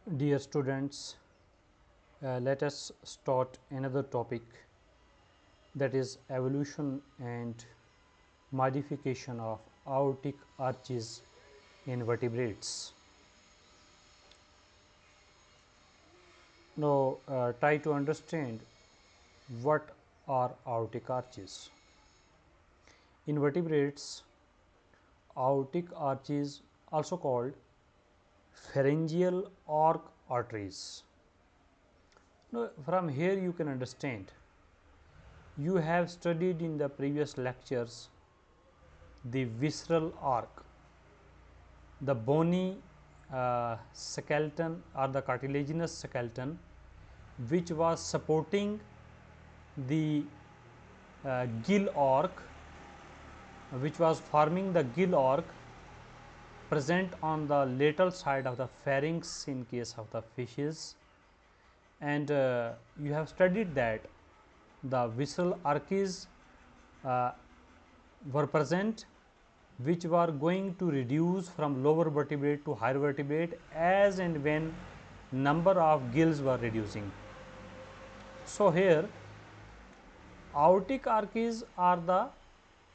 Dear students, let us start another topic, that is evolution and modification of aortic arches in vertebrates. Now, try to understand what are aortic arches. In vertebrates, aortic arches, also called pharyngeal arc arteries. Now, from here you can understand, you have studied in the previous lectures the visceral arc, the bony skeleton or the cartilaginous skeleton which was supporting the gill arc, which was forming the gill arc present on the lateral side of the pharynx in case of the fishes, and you have studied that the visceral arches were present, which were going to reduce from lower vertebrate to higher vertebrate as and when number of gills were reducing. So, here aortic arches are the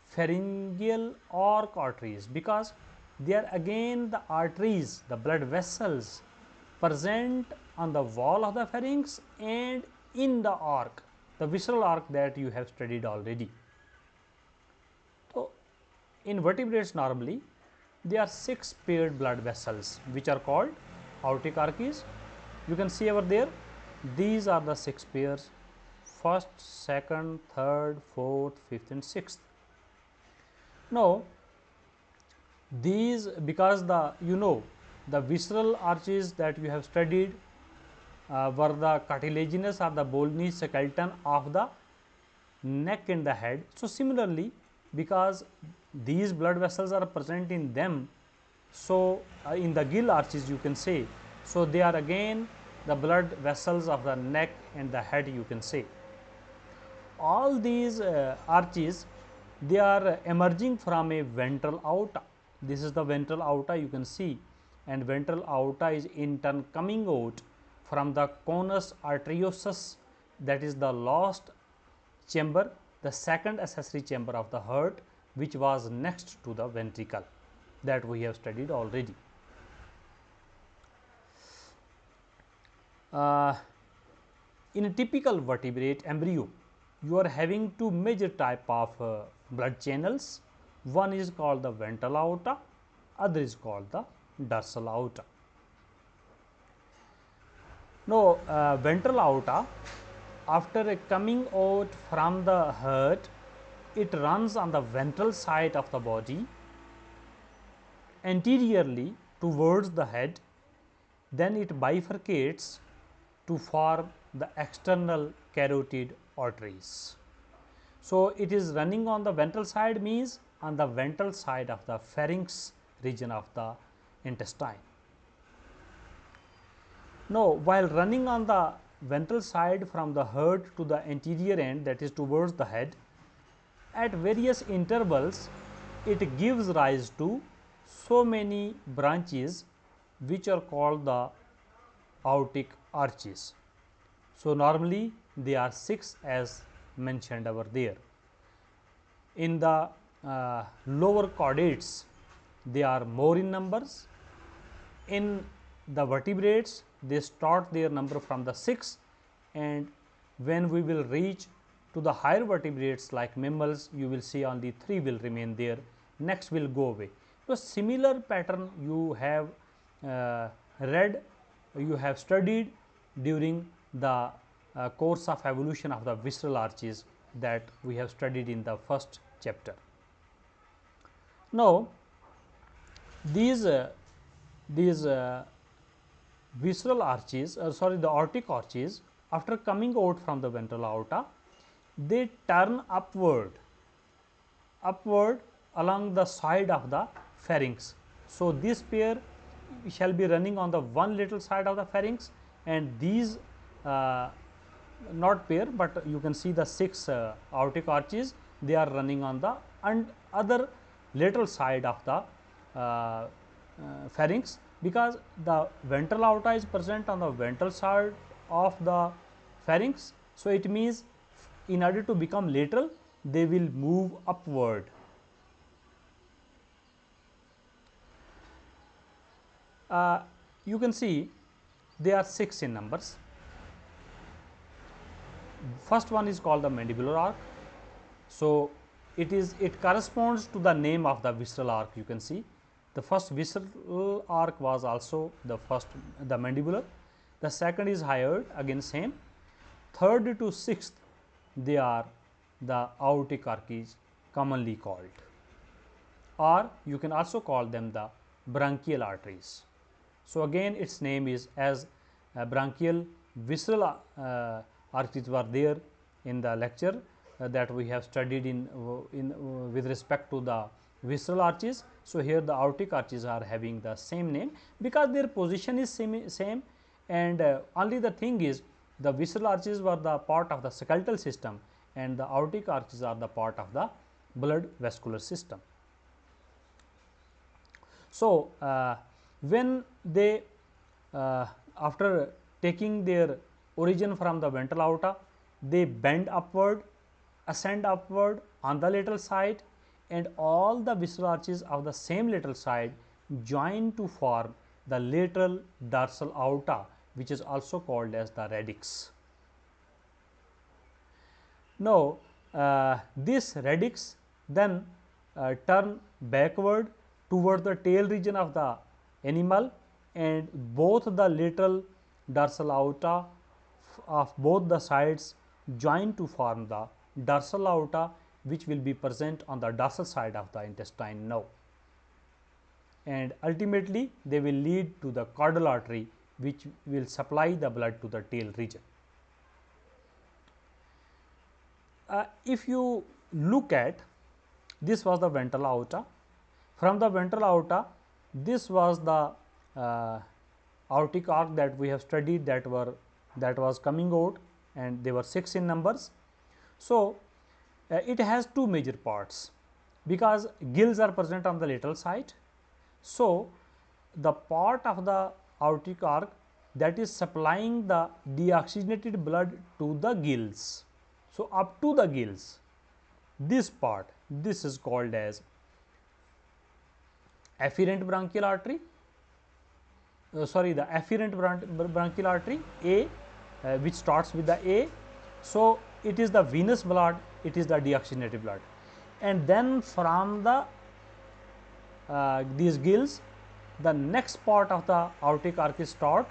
pharyngeal arc arteries, because they are again the arteries, the blood vessels present on the wall of the pharynx and in the arc, the visceral arc that you have studied already. So, in vertebrates normally there are 6 paired blood vessels which are called aortic arches. You can see over there, these are the 6 pairs: first, second, third, fourth, fifth and sixth. Now, these, because the visceral arches that you have studied were the cartilaginous or the bony skeleton of the neck and the head. So, similarly, because these blood vessels are present in them, so in the gill arches you can say, so they are again the blood vessels of the neck and the head, you can say. All these arches, they are emerging from a ventral aorta. This is the ventral aorta, you can see, and ventral aorta is in turn coming out from the conus arteriosus, that is the last chamber, the second accessory chamber of the heart, which was next to the ventricle, that we have studied already. In a typical vertebrate embryo, you are having two major type of blood channels. One is called the ventral aorta, other is called the dorsal aorta. Now, ventral aorta, after coming out from the heart, it runs on the ventral side of the body anteriorly towards the head, then it bifurcates to form the external carotid arteries. So, it is running on the ventral side, means on the ventral side of the pharynx region of the intestine. Now, while running on the ventral side from the heart to the anterior end, that is towards the head, at various intervals it gives rise to so many branches which are called the aortic arches. So, normally they are 6 as mentioned over there. In the lower chordates, they are more in numbers. In the vertebrates, they start their number from the 6, and when we will reach to the higher vertebrates like mammals, you will see only 3 will remain there, next will go away. So, similar pattern you have read, you have studied during the course of evolution of the visceral arches that we have studied in the first chapter. Now, these visceral arches, the aortic arches, after coming out from the ventral aorta, they turn upward along the side of the pharynx. So, this pair shall be running on the one little side of the pharynx, and these not pair, but you can see the 6 aortic arches, they are running on the other lateral side of the pharynx, because the ventral aorta is present on the ventral side of the pharynx. So, it means in order to become lateral, they will move upward. You can see they are 6 in numbers. First one is called the mandibular arc. So, it corresponds to the name of the visceral arc. You can see the first visceral arc was also the mandibular. The second is hyoid, again same. Third to sixth, they are the aortic arc is commonly called, or you can also call them the branchial arteries. So, again its name is as branchial visceral arteries were there in the lecture that we have studied in with respect to the visceral arches. So, here the aortic arches are having the same name because their position is same, and only the thing is the visceral arches were the part of the skeletal system and the aortic arches are the part of the blood vascular system. So, when they after taking their origin from the ventral aorta, they bend upward, ascend upward on the lateral side, and all the visceral arches of the same lateral side join to form the lateral dorsal aorta, which is also called as the radix. Now, this radix then turn backward toward the tail region of the animal, and both the lateral dorsal aorta of both the sides join to form the dorsal aorta, which will be present on the dorsal side of the intestine now, and ultimately they will lead to the caudal artery, which will supply the blood to the tail region. If you look at, this was the ventral aorta. From the ventral aorta, this was the aortic arc that we have studied that was coming out, and they were 6 in numbers. So, it has two major parts because gills are present on the lateral side. So, the part of the aortic arc that is supplying the deoxygenated blood to the gills. So, up to the gills, this part, this is called as afferent branchial artery, the afferent branchial artery A, which starts with the A. So, it is the venous blood, it is the deoxygenated blood, and then from the these gills, the next part of the aortic arc is start,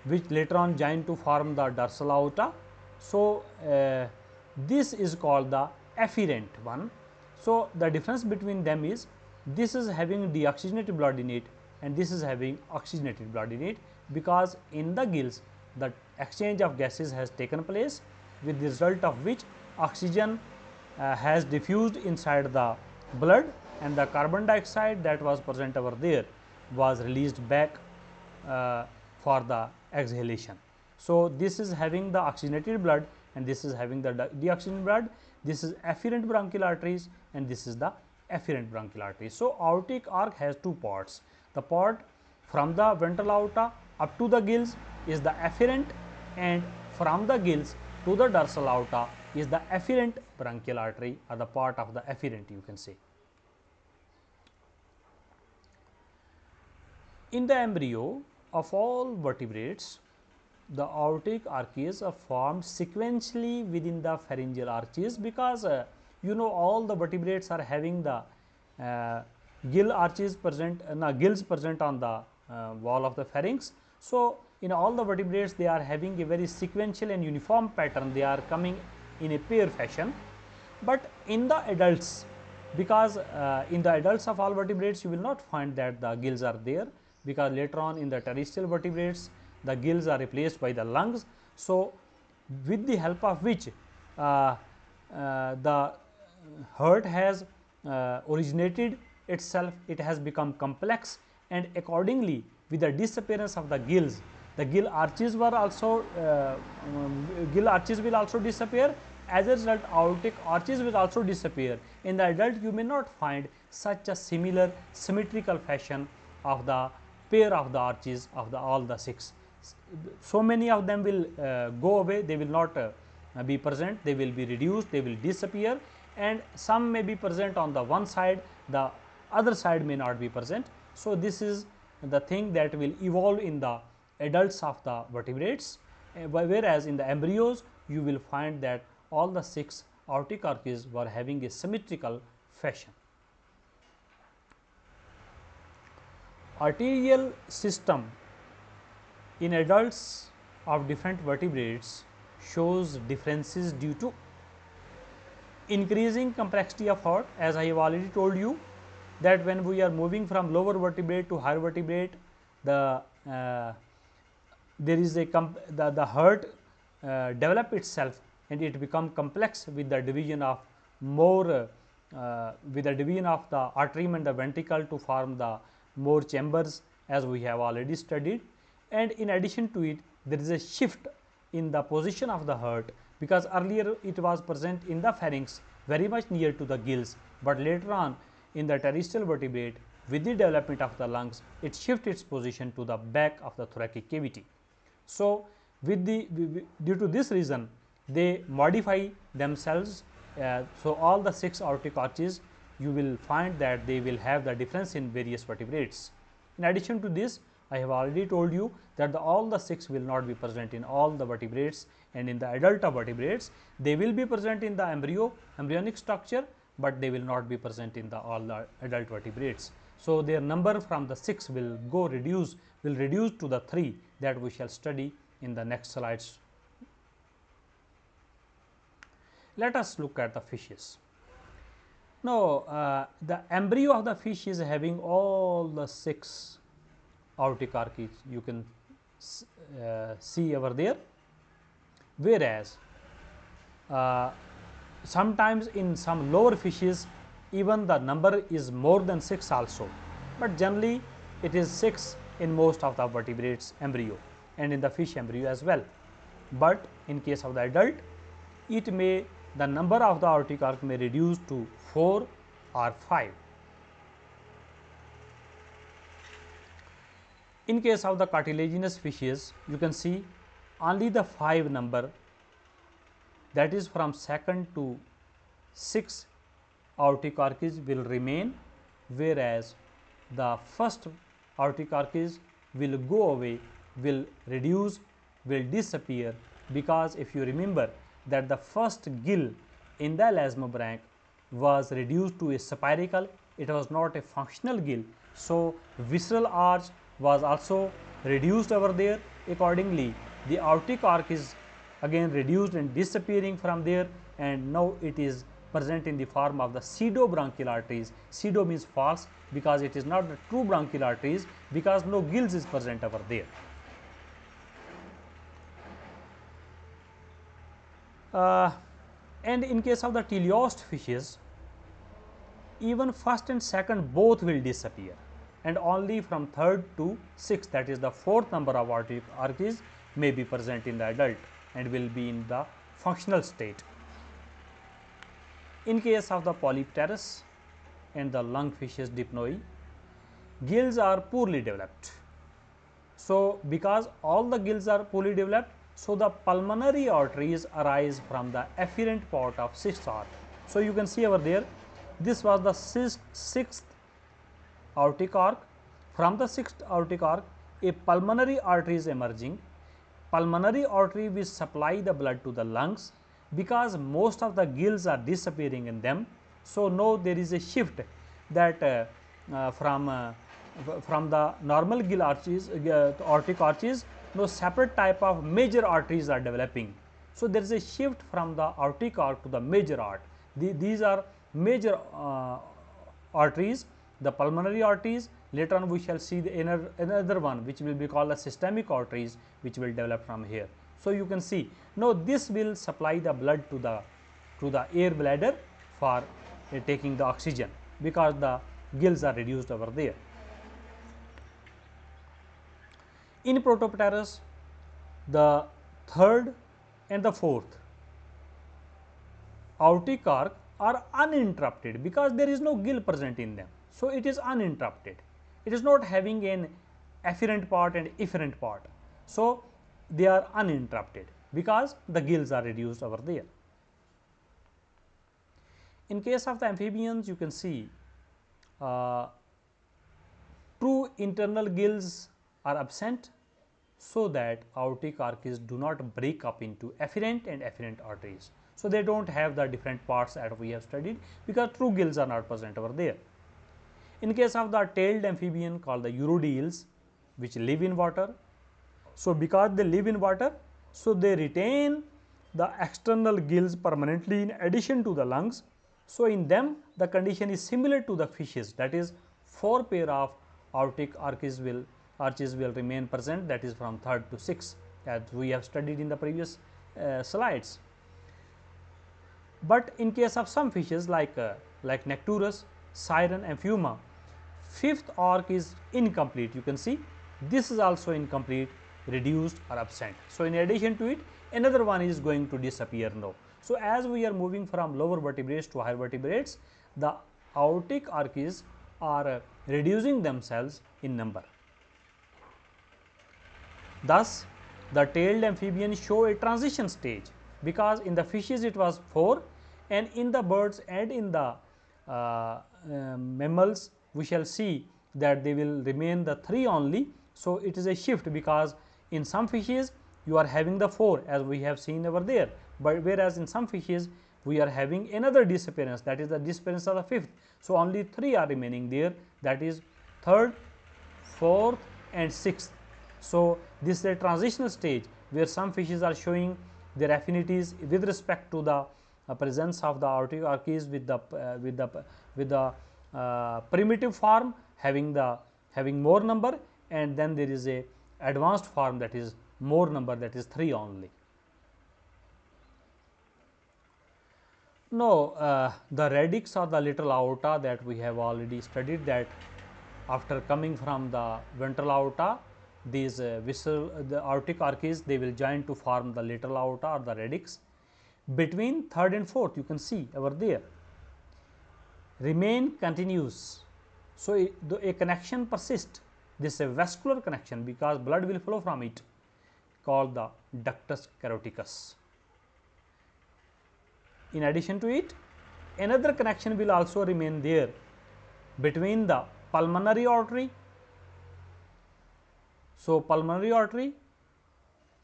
which later on join to form the dorsal aorta. So, this is called the afferent one. So, the difference between them is this is having deoxygenated blood in it and this is having oxygenated blood in it, because in the gills the exchange of gases has taken place, with the result of which oxygen has diffused inside the blood, and the carbon dioxide that was present over there was released back for the exhalation. So, this is having the oxygenated blood and this is having the deoxygenated blood. This is afferent branchial arteries and this is the afferent branchial arteries. So, aortic arc has two parts. The part from the ventral aorta up to the gills is the afferent, and from the gills to the dorsal aorta is the afferent branchial artery, or the part of the afferent, you can say. In the embryo of all vertebrates, the aortic arches are formed sequentially within the pharyngeal arches, because all the vertebrates are having the gill arches present, gills present on the wall of the pharynx. So, in all the vertebrates they are having a very sequential and uniform pattern, they are coming in a pair fashion. But in the adults, because in the adults of all vertebrates you will not find that the gills are there, because later on in the terrestrial vertebrates the gills are replaced by the lungs. So, with the help of which the heart has originated itself, it has become complex, and accordingly with the disappearance of the gills, the gill arches were also gill arches will also disappear. As a result, aortic arches will also disappear. In the adult, you may not find such a similar symmetrical fashion of the pair of the arches of the all the 6. So many of them will go away, they will not be present, they will be reduced, they will disappear, and some may be present on the one side, the other side may not be present. So, this is the thing that will evolve in the adults of the vertebrates, whereas in the embryos you will find that all the 6 aortic arches were having a symmetrical fashion. Arterial system in adults of different vertebrates shows differences due to increasing complexity of heart. As I have already told you that when we are moving from lower vertebrate to higher vertebrate, the there is a the heart develop itself and it become complex with the division of more with the division of the atrium and the ventricle to form the more chambers, as we have already studied. And in addition to it, there is a shift in the position of the heart, because earlier it was present in the pharynx very much near to the gills, but later on in the terrestrial vertebrate, with the development of the lungs, it shifts its position to the back of the thoracic cavity. So, with the due to this reason, they modify themselves. So, all the 6 aortic arches, you will find that they will have the difference in various vertebrates. In addition to this, I have already told you that all the 6 will not be present in all the vertebrates, and in the adult vertebrates they will be present in the embryonic structure, but they will not be present in the all the adult vertebrates. So, their number from the 6 will reduce to the 3 that we shall study in the next slides. Let us look at the fishes. Now, the embryo of the fish is having all the 6 aortic arches, you can see over there, whereas sometimes in some lower fishes even the number is more than 6 also, but generally it is 6 in most of the vertebrates embryo and in the fish embryo as well. But in case of the adult, it may the number of the aortic arc may reduce to 4 or 5. In case of the cartilaginous fishes, you can see only the 5 number, that is from 2nd to 6th aortic arches will remain, whereas the first aortic arches will go away, will reduce, will disappear, because if you remember that the first gill in the elasmobranch was reduced to a spiracle, it was not a functional gill. So, visceral arch was also reduced over there. Accordingly, the aortic arc is again reduced and disappearing from there, and now it is present in the form of the pseudo-bronchial arteries. Pseudo means false, because it is not the true bronchial arteries, because no gills is present over there. And in case of the teleost fishes, even first and second both will disappear, and only from 3rd to 6th, that is the 4th number of aortic arches may be present in the adult and will be in the functional state. In case of the Polypterus and the lungfishes Dipnoi, gills are poorly developed. So, because all the gills are poorly developed, so the pulmonary arteries arise from the afferent part of 6th arc. So, you can see over there, this was the 6th aortic arc. From the 6th aortic arc, a pulmonary artery is emerging. Pulmonary artery will supply the blood to the lungs, because most of the gills are disappearing in them. So, now there is a shift that from the normal gill arches, aortic arches, no separate type of major arteries are developing. So, there is a shift from the aortic arc to the major arc. These are major arteries, the pulmonary arteries. Later on we shall see the another one which will be called the systemic arteries, which will develop from here. So, you can see now this will supply the blood to the air bladder for taking the oxygen, because the gills are reduced over there. In Protopterus, the 3rd and the 4th aortic arc are uninterrupted, because there is no gill present in them. So, it is uninterrupted. It is not having an afferent part and efferent part. So, they are uninterrupted because the gills are reduced over there. In case of the amphibians, you can see true internal gills are absent, so that aortic arches do not break up into afferent and efferent arteries. So, they do not have the different parts that we have studied because true gills are not present over there. In case of the tailed amphibian called the urodeles, which live in water. So, because they live in water, so they retain the external gills permanently in addition to the lungs. So, in them the condition is similar to the fishes, that is 4 pair of aortic arches will remain present, that is from 3rd to 6th, as we have studied in the previous slides. But in case of some fishes like Necturus, Siren and Fuma, 5th arc is incomplete. You can see this is also incomplete, reduced or absent. So, in addition to it, another one is going to disappear now. So, as we are moving from lower vertebrates to higher vertebrates, the aortic arches are reducing themselves in number. Thus, the tailed amphibians show a transition stage, because in the fishes it was 4 and in the birds and in the mammals we shall see that they will remain the 3 only. So, it is a shift, because in some fishes you are having the 4 as we have seen over there, but whereas in some fishes we are having another disappearance, that is the disappearance of the 5th. So, only 3 are remaining there, that is 3rd, 4th and 6th. So, this is a transitional stage where some fishes are showing their affinities with respect to the presence of the aortic arches with the primitive form having more number, and then there is a advanced form that is more number, that is 3 only. Now, the radix or the lateral aorta that we have already studied, that after coming from the ventral aorta, these the aortic arches, they will join to form the lateral aorta or the radix. Between 3rd and 4th, you can see over there, remain continuous. So, a connection persists, this is a vascular connection because blood will flow from it, called the ductus caroticus. In addition to it, another connection will also remain there between the pulmonary artery. So, pulmonary artery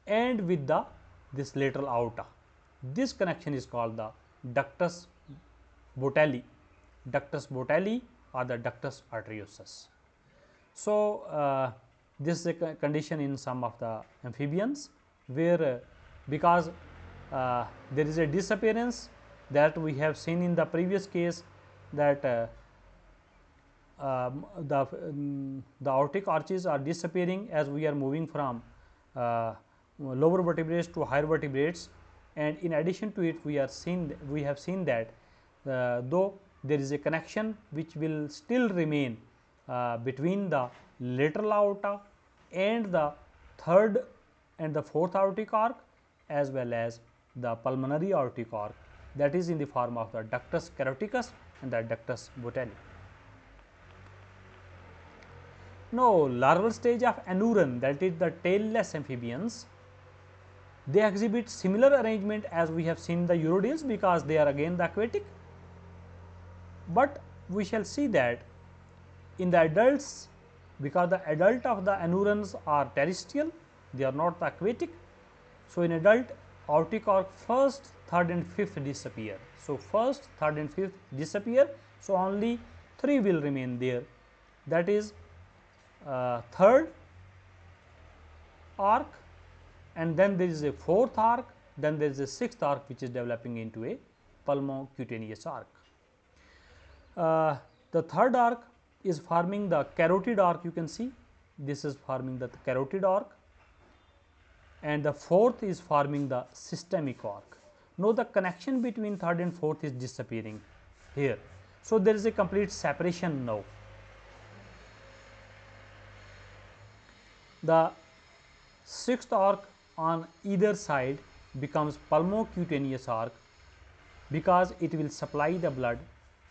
and with this lateral aorta, this connection is called the ductus Botelli or the ductus arteriosus. So, this is a condition in some of the amphibians where because there is a disappearance that we have seen in the previous case, that the aortic arches are disappearing as we are moving from lower vertebrates to higher vertebrates, and in addition to it we have seen that though there is a connection which will still remain between the lateral aorta and the 3rd and the 4th aortic arc as well as the pulmonary aortic arc, that is in the form of the ductus caroticus and the ductus Botelli. Now, larval stage of anuran, that is the tailless amphibians, they exhibit similar arrangement as we have seen the urodeles, because they are again the aquatic, but we shall see that in the adults, because the adult of the anurans are terrestrial, they are not the aquatic. So, in adult aortic arc 1st, 3rd and 5th disappear. So, 1st, 3rd and 5th disappear. So, only 3 will remain there, that is 3rd arc, and then there is a 4th arc, then there is a 6th arc which is developing into a pulmocutaneous arc. The 3rd arc is forming the carotid arc, you can see this is forming the carotid arc, and the 4th is forming the systemic arc. Now, the connection between 3rd and 4th is disappearing here. So, there is a complete separation now. The 6th arc on either side becomes pulmocutaneous arc, because it will supply the blood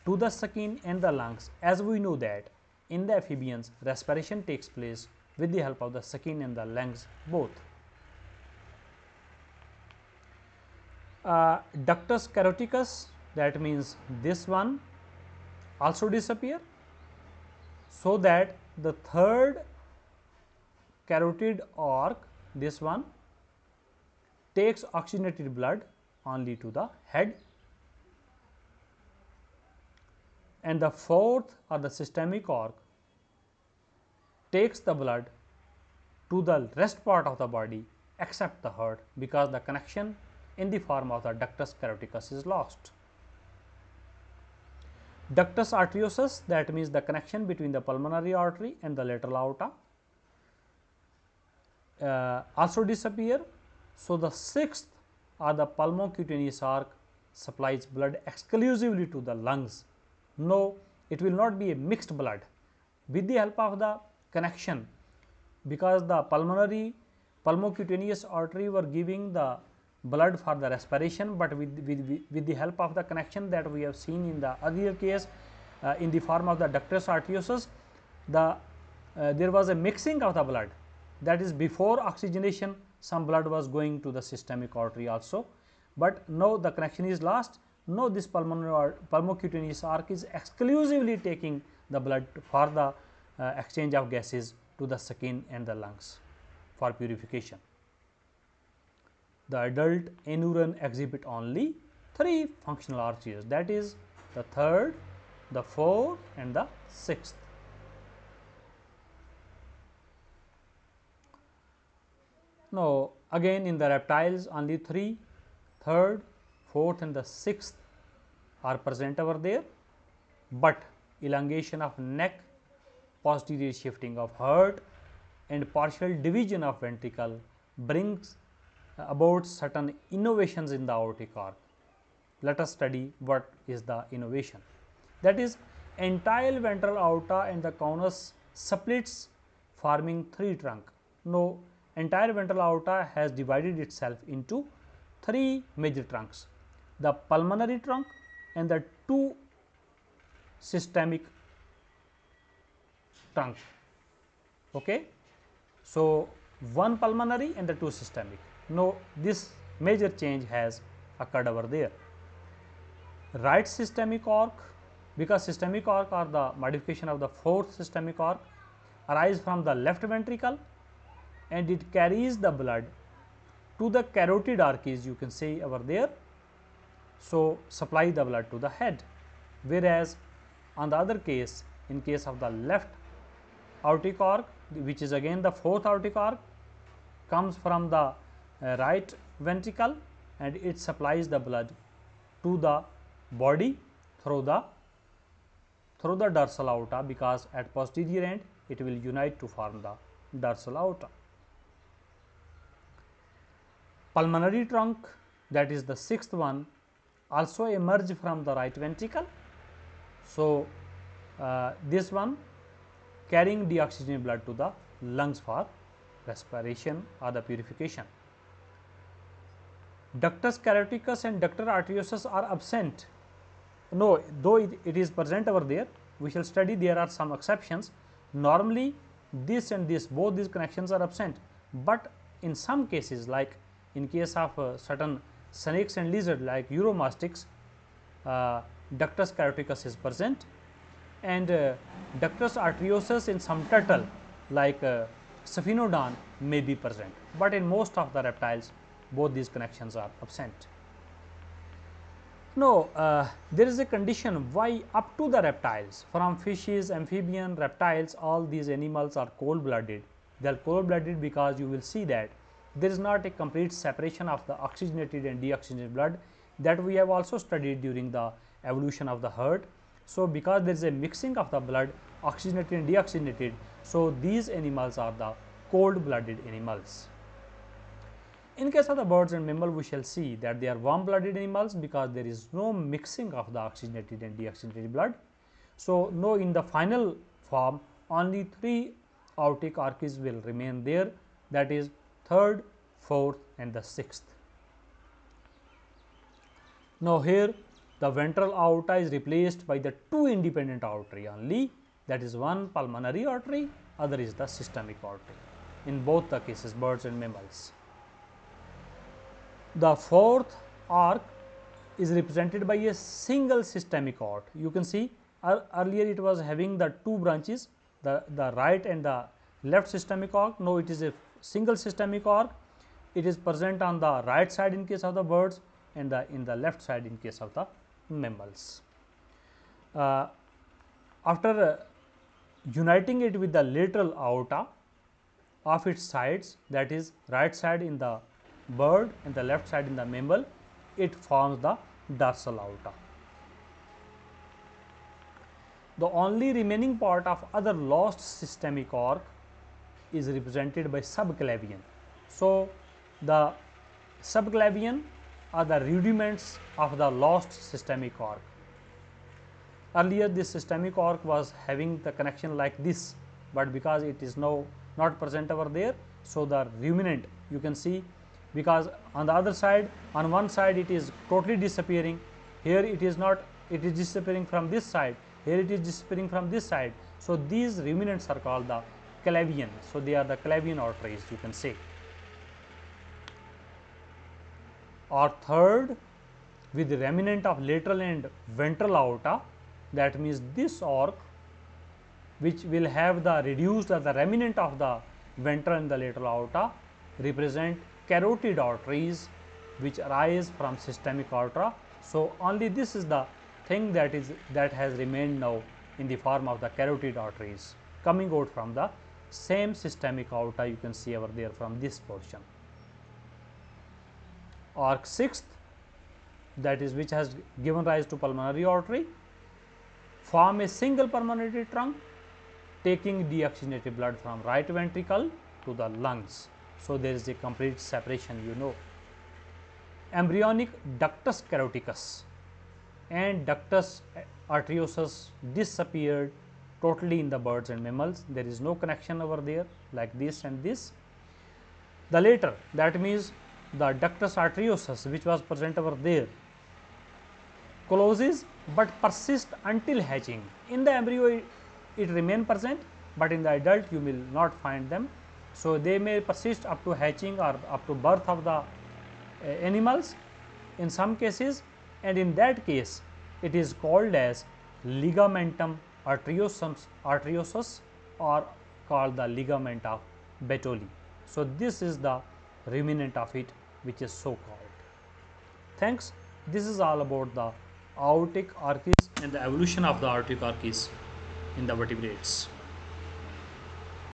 to the skin and the lungs, as we know that in the amphibians respiration takes place with the help of the skin and the lungs both. Ductus caroticus, that means this one also disappear, so that the third carotid arc, this one, takes oxygenated blood only to the head, and the fourth or the systemic arc takes the blood to the rest part of the body except the heart, because the connection in the form of the ductus caroticus is lost. Ductus arteriosus, that means the connection between the pulmonary artery and the lateral aorta, also disappear. So, the sixth or the pulmocutaneous arc supplies blood exclusively to the lungs. No, it will not be a mixed blood. With the help of the connection, because the pulmocutaneous artery were giving the blood for the respiration, but with the help of the connection that we have seen in the earlier case in the form of the ductus arteriosus, there was a mixing of the blood, that is before oxygenation some blood was going to the systemic artery also, but now the connection is lost. Now, this pulmocutaneous arc is exclusively taking the blood for the exchange of gases to the skin and the lungs for purification. The adult aneuron exhibit only 3 functional arches, that is the third, the fourth and the sixth. Now, again in the reptiles only 3, third, fourth and the sixth are present over there, but elongation of neck, posterior shifting of heart and partial division of ventricle brings about certain innovations in the aortic arc. Let us study what is the innovation. That is, entire ventral aorta and the conus splits, forming 3 trunk. Now, entire ventral aorta has divided itself into 3 major trunks: the pulmonary trunk and the 2 systemic trunk. Okay. So, 1 pulmonary and the 2 systemic. Now, this major change has occurred over there. Right systemic arc, because systemic arc or the modification of the 4th systemic arc arise from the left ventricle, and it carries the blood to the carotid arches, you can say over there. So, supply the blood to the head, whereas on the other case, in case of the left aortic arc, which is again the 4th aortic arc, comes from the right ventricle and it supplies the blood to the body through the dorsal aorta, because at posterior end it will unite to form the dorsal aorta. Pulmonary trunk, that is the 6th one, also emerge from the right ventricle. So, this one carrying deoxygenated blood to the lungs for respiration or the purification. Ductus caroticus and ductus arteriosus are absent. No, though it is present over there, we shall study there are some exceptions. Normally, this and this, both these connections are absent, but in some cases, like in case of certain snakes and lizards like uromastyx, ductus caroticus is present, and ductus arteriosus in some turtle like Sphinodon may be present, but in most of the reptiles both these connections are absent. Now, there is a condition why up to the reptiles, from fishes, amphibian, reptiles, all these animals are cold blooded. They are cold blooded because you will see that there is not a complete separation of the oxygenated and deoxygenated blood, that we have also studied during the evolution of the heart. So, because there is a mixing of the blood, oxygenated and deoxygenated, so these animals are the cold blooded animals. In case of the birds and mammals, we shall see that they are warm blooded animals, because there is no mixing of the oxygenated and deoxygenated blood. So, no, in the final form only 3 aortic arches will remain there, that is 3rd, 4th and the 6th. Now, here the ventral aorta is replaced by the 2 independent artery only, that is 1 pulmonary artery other is the systemic artery in both the cases, birds and mammals. The fourth arc is represented by a single systemic arc. You can see earlier it was having the two branches, the right and the left systemic arc. Now it is a single systemic arc. It is present on the right side in case of the birds and in the left side in case of the mammals. After uniting it with the lateral aorta of its sides, that is right side in the bird and the left side in the mammal, it forms the dorsal aorta. The only remaining part of other lost systemic arc is represented by subclavian. So, the subclavian are the rudiments of the lost systemic arc. Earlier this systemic arc was having the connection like this, but because it is now not present over there, so the ruminant you can see, because on the other side, on one side it is totally disappearing, here it is not, it is disappearing from this side, here it is disappearing from this side. So, these ruminants are called the clavian. So, they are the clavian arteries, you can say. Or third, with the remnant of lateral and ventral aorta, that means this arc which will have the reduced or the remnant of the ventral and the lateral aorta represent carotid arteries which arise from systemic aorta. So, only this is the thing that has remained now in the form of the carotid arteries coming out from the same systemic aorta, you can see over there from this portion. Arc sixth, that is which has given rise to pulmonary artery, form a single pulmonary trunk taking deoxygenated blood from right ventricle to the lungs. So, there is a complete separation, you know. Embryonic ductus caroticus and ductus arteriosus disappeared totally in the birds and mammals. There is no connection over there like this and this. The later, that means the ductus arteriosus which was present over there, closes but persist until hatching. In the embryo it remain present, but in the adult you will not find them. So, they may persist up to hatching or up to birth of the animals in some cases, and in that case it is called as ligamentum arteriosus or called the ligament of Bertolli. So, this is the ruminant of it which is so called. Thanks. This is all about the aortic arches and the evolution of the aortic arches in the vertebrates.